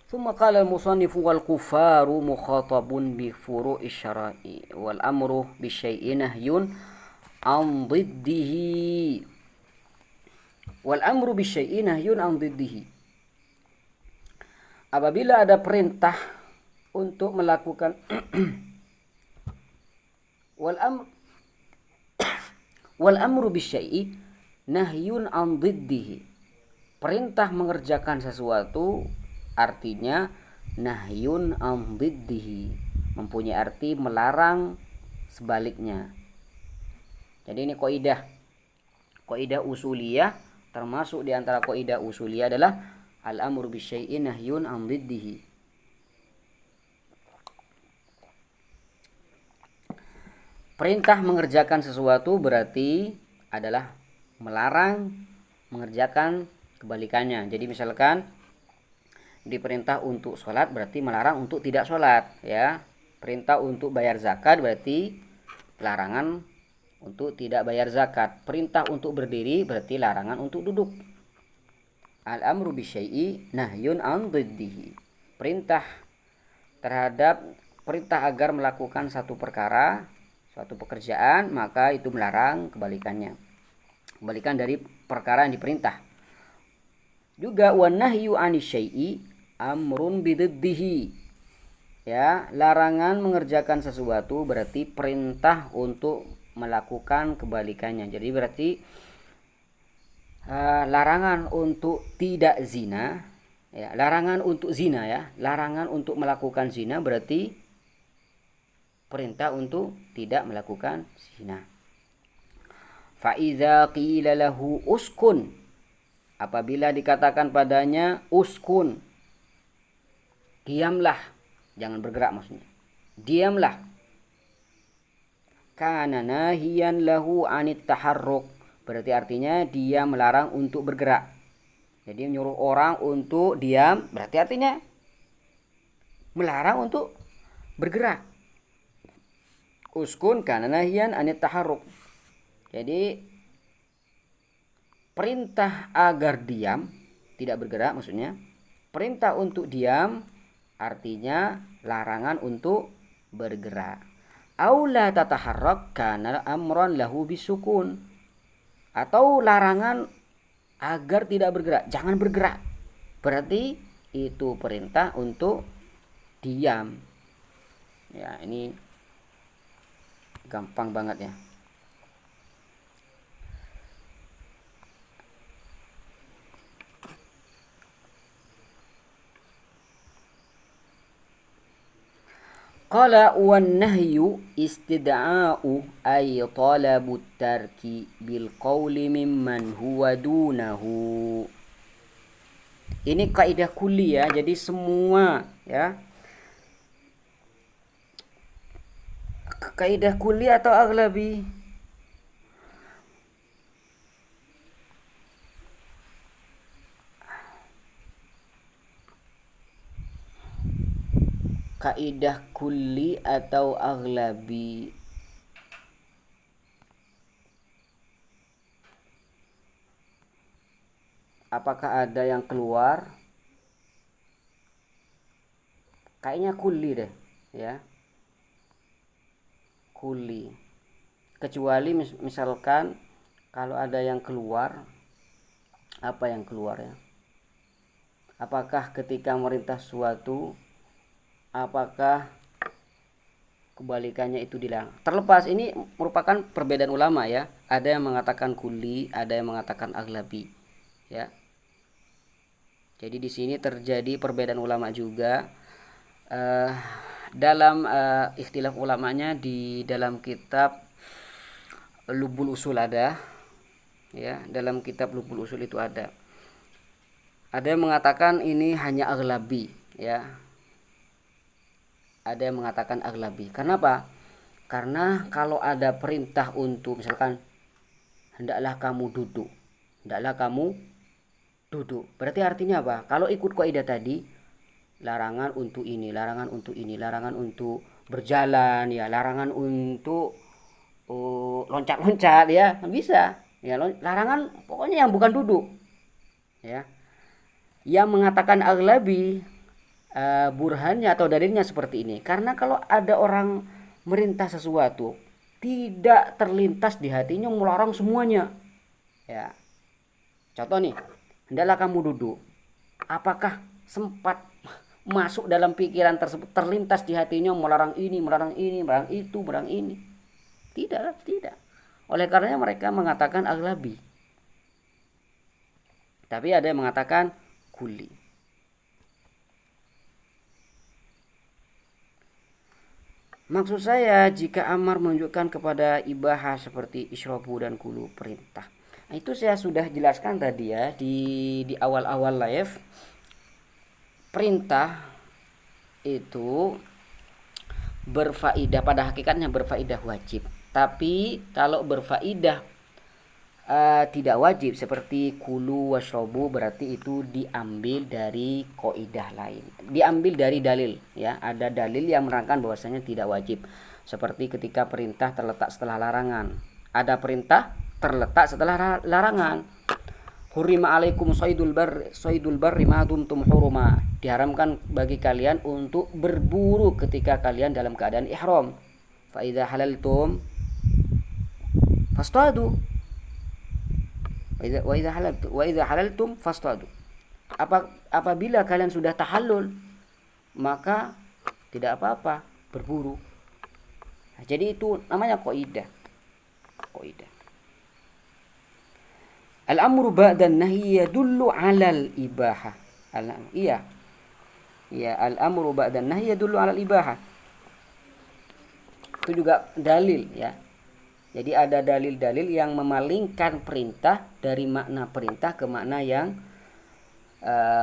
ثم قال المصنف والكفار مخاطب بفروع الشرائع والأمر بالشيء نهي عن ضده والأمر بالشيء نهي عن ضده. Apabila ada perintah untuk melakukan wal amru bisyai'i nahyun an dhiddihi. Perintah mengerjakan sesuatu artinya nahyun an dhiddihi, mempunyai arti melarang sebaliknya. Jadi ini kaidah usuliyah, termasuk di antara kaidah usuliyah adalah al amru bisyai'i nahyun an dhiddihi. Perintah mengerjakan sesuatu berarti adalah melarang mengerjakan kebalikannya. Jadi misalkan diperintah untuk sholat berarti melarang untuk tidak sholat, ya. Perintah untuk bayar zakat berarti larangan untuk tidak bayar zakat. Perintah untuk berdiri berarti larangan untuk duduk. Al-amru bisyai'i nahyun an dhiddihi. Perintah agar melakukan satu perkara, suatu pekerjaan, maka itu melarang kebalikannya. Kebalikan dari perkara yang diperintah. Juga wan nahyu 'ani syai'i amrun bididdihi. Ya, larangan mengerjakan sesuatu berarti perintah untuk melakukan kebalikannya. Jadi berarti larangan untuk tidak zina, ya, larangan untuk zina, ya, larangan untuk melakukan zina berarti perintah untuk tidak melakukan zina. Fa iza qila lahu uskun, apabila dikatakan padanya uskun, diamlah, jangan bergerak maksudnya. Diamlah. Kana nahiyan lahu anit taharruk, berarti artinya dia melarang untuk bergerak. Jadi menyuruh orang untuk diam berarti artinya melarang untuk bergerak. Uskun kana nahyan anit taharruk. Jadi perintah agar diam, tidak bergerak maksudnya. Perintah untuk diam artinya larangan untuk bergerak. Aula tataharrak kana amran lahu bisukun. Atau larangan agar tidak bergerak, jangan bergerak. Berarti itu perintah untuk diam. Ya, ini gampang banget ya. Qala wan nahyu istid'a'u ay talabut tarki bil qawli mimman huwa dunahu. Ini kaidah kulli ya, jadi semua ya. Kaidah kulli atau aghlabi? Kaidah kulli atau aghlabi? Apakah ada yang keluar? Kayaknya kulli deh, ya. Kulli. Kecuali misalkan kalau ada yang keluar, apa yang keluar ya? Apakah ketika merintah suatu, apakah kebalikannya itu dilarang? Terlepas, ini merupakan perbedaan ulama ya. Ada yang mengatakan kulli, ada yang mengatakan aghlabi, ya. Jadi di sini terjadi perbedaan ulama juga. Dalam ikhtilaf ulamanya di dalam kitab Lubul Usul ada, ya, dalam kitab Lubul Usul itu ada yang mengatakan ini hanya aghlabi, ya. Ada yang mengatakan aghlabi. Kenapa? Karena kalau ada perintah untuk misalkan hendaklah kamu duduk, berarti artinya apa? Kalau ikut kaidah tadi, larangan untuk ini, larangan untuk ini, larangan untuk berjalan, ya, larangan untuk loncat-loncat, ya, bisa, ya, larangan pokoknya yang bukan duduk, ya. Yang mengatakan aghlabi burhannya atau dalilnya seperti ini. Karena kalau ada orang merintah sesuatu tidak terlintas di hatinya melarang semuanya. Ya. Contoh nih, hendaklah kamu duduk. Apakah sempat masuk dalam pikiran tersebut, terlintas di hatinya melarang ini, melarang ini, melarang itu, melarang ini? Tidak, tidak. Oleh karenanya mereka mengatakan aglabi. Tapi ada yang mengatakan kuli. Maksud saya jika amar menunjukkan kepada ibahah seperti isyrobu dan kulu perintah. Nah, itu saya sudah jelaskan tadi ya di awal-awal live. Perintah itu berfaidah, pada hakikatnya berfaidah wajib. Tapi kalau berfaidah tidak wajib seperti kulu washrobu, berarti itu diambil dari kaidah lain, diambil dari dalil ya. Ada dalil yang menerangkan bahwasanya tidak wajib, seperti ketika perintah terletak setelah larangan. Ada perintah terletak setelah larangan. Hurima alaikum saydul barri ma dumtum huruma, diharamkan bagi kalian untuk berburu ketika kalian dalam keadaan ihram. Fa idza halaltum fastadu wa idza halaltum fastadu. Apabila kalian sudah tahallul, maka tidak apa-apa berburu. Nah, jadi itu namanya kaidah. Al-amru ba'da an-nahyi yadullu 'alal ibahah. Al-amru ba'da an-nahyi yadullu 'alal ibahah. Itu juga dalil ya. Jadi ada dalil-dalil yang memalingkan perintah dari makna perintah ke makna yang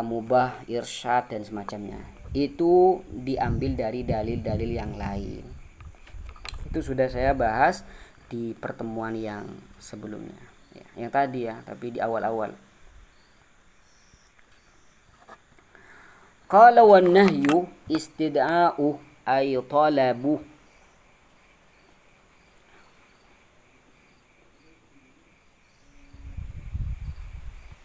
mubah, irsyad dan semacamnya. Itu diambil dari dalil-dalil yang lain. Itu sudah saya bahas di pertemuan yang sebelumnya. Ya, yang tadi ya, tapi di awal-awal. Qala wan nahyu istida'u ay talabu